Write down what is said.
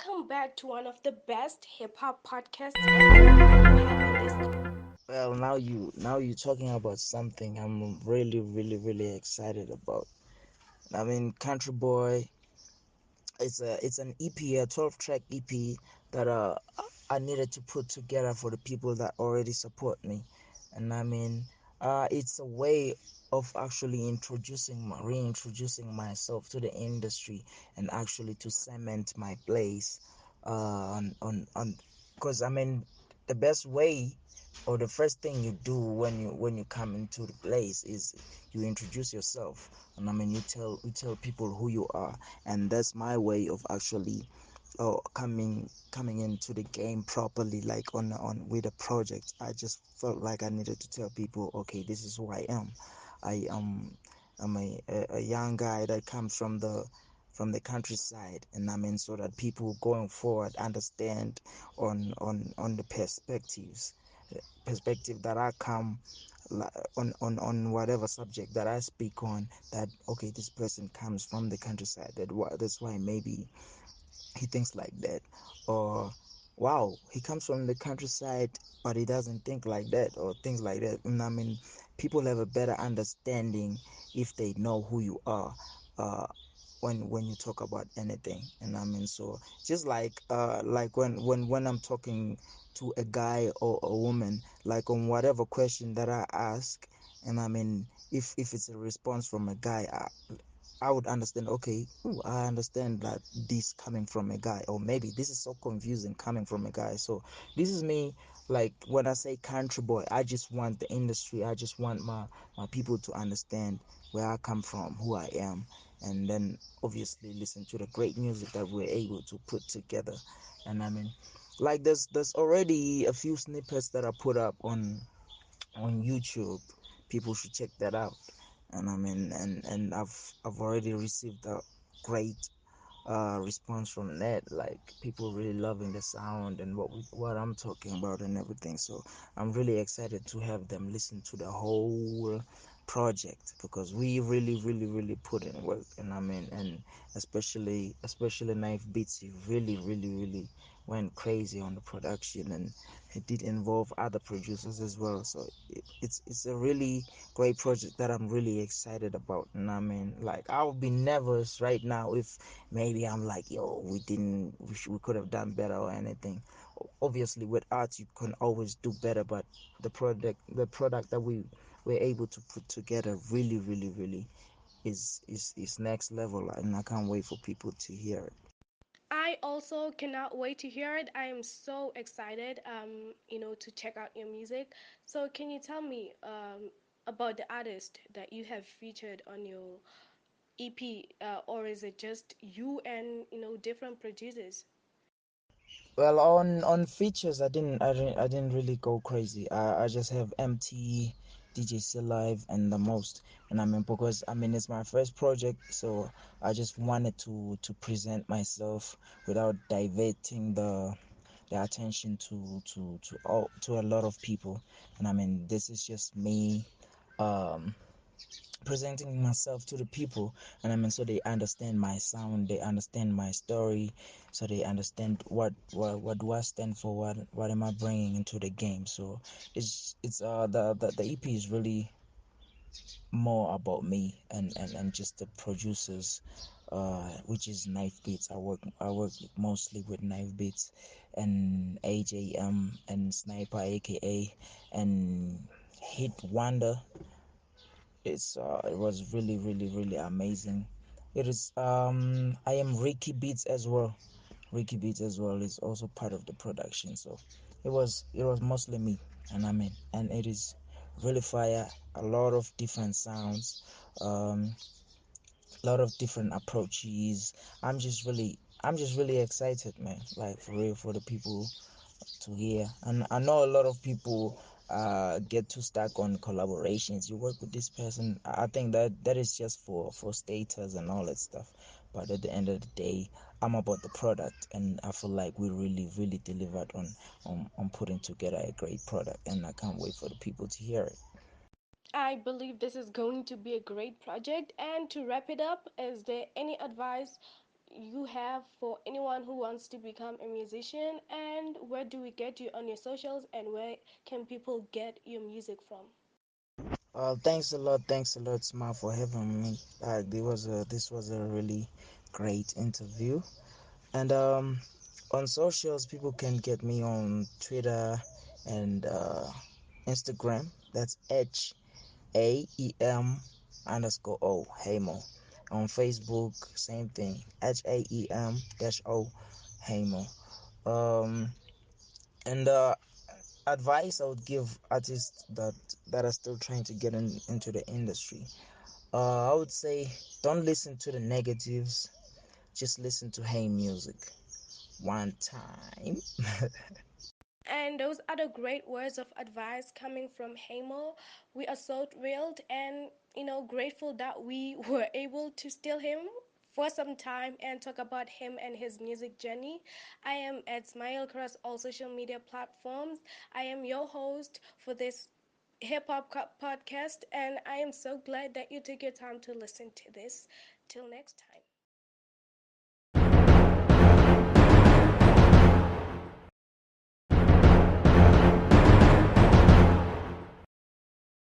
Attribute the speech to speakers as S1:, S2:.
S1: welcome back to one of the best hip hop podcasts ever that you have listened.
S2: Well, now you're talking about something I'm really excited about. I mean, Country Boy. It's an EP, a 12-track EP that I needed to put together for the people that already support me, and I mean, it's a way of actually reintroducing myself to the industry and actually to cement my place on because I mean the best way or the first thing you do when you come into the place is you introduce yourself, and I mean you tell people who you are, and that's my way of actually coming into the game properly, like on with a project. I just felt like I needed to tell people, okay, this is who I am. I am a young guy that comes from the countryside, and I mean, so that people going forward understand on the perspective that I come on whatever subject that I speak on, that okay, this person comes from the countryside, that's why maybe he thinks like that, or wow, he comes from the countryside but he doesn't think like that, or things like that. And I mean, people have a better understanding if they know who you are, uh when you talk about anything. And I mean, so just like when I'm talking to a guy or a woman, like on whatever question that I ask, and I mean, if it's a response from a guy, I would understand, okay, ooh, I understand that this coming from a guy, or maybe this is so confusing coming from a guy. So this is me. Like when I say country boy, I just want the industry, I just want my people to understand where I come from, who I am, and then obviously listen to the great music that we're able to put together. And I mean, like there's already a few snippets that I put up on YouTube. People should check that out. And I mean, and I've already received a great response from that. Like people really loving the sound and what I'm talking about and everything. So I'm really excited to have them listen to the whole project, because we really put in work. And I mean, and especially Knife Beats, he really went crazy on the production, and it did involve other producers as well. So it's a really great project that I'm really excited about. And I mean, like, I would be nervous right now if maybe I'm like, yo, we could have done better or anything. Obviously with art you can always do better, but the product that we were able to put together really is next level, and I can't wait for people to hear it.
S1: I also cannot wait to hear it. I am so excited, to check out your music. So, can you tell me about the artist that you have featured on your EP, or is it just you and different producers?
S2: Well, on features, I didn't really go crazy. I just have Emtee, DJ C-Live, and the most. And I mean, because I mean it's my first project, so I just wanted to present myself without diverting the attention to a lot of people. And I mean, this is just me um presenting myself to the people. And I mean, so they understand my sound, they understand my story, so they understand what do I stand for, what am I bringing into the game. So the EP is really more about me and just the producers, which is Knife Beats. I work mostly with Knife Beats and AJM and Sniper, aka, and Hit Wonder. It was really amazing. It is I am Ricky Beats as well. Ricky Beats as well is also part of the production. So it was mostly me, and I mean, and it is really fire. A lot of different sounds, a lot of different approaches. I'm just really excited, man. Like for real, for the people to hear. And I know a lot of people get too stuck on collaborations. You work with this person. I think that is just for status and all that stuff. But at the end of the day, I'm about the product, and I feel like we really delivered on putting together a great product, and I can't wait for the people to hear it.
S1: I believe this is going to be a great project. And to wrap it up, is there any advice you have for anyone who wants to become a musician, and where do we get you on your socials, and where can people get your music from?
S2: Thanks a lot, Smah, for having me. This was a really great interview. And on socials, people can get me on Twitter and Instagram. That's HAEM Haem-O. On Facebook, same thing. HAEM-O Haem-O. Um, and advice I would give artists that are still trying to get into the industry. I would say don't listen to the negatives. Just listen to Hey music one time.
S1: And those are the great words of advice coming from Haem-O. We are so thrilled and grateful that we were able to steal him for some time and talk about him and his music journey. I am at Smile across all social media platforms. I am your host for this hip hop podcast, and I am so glad that you took your time to listen to this. Till next time.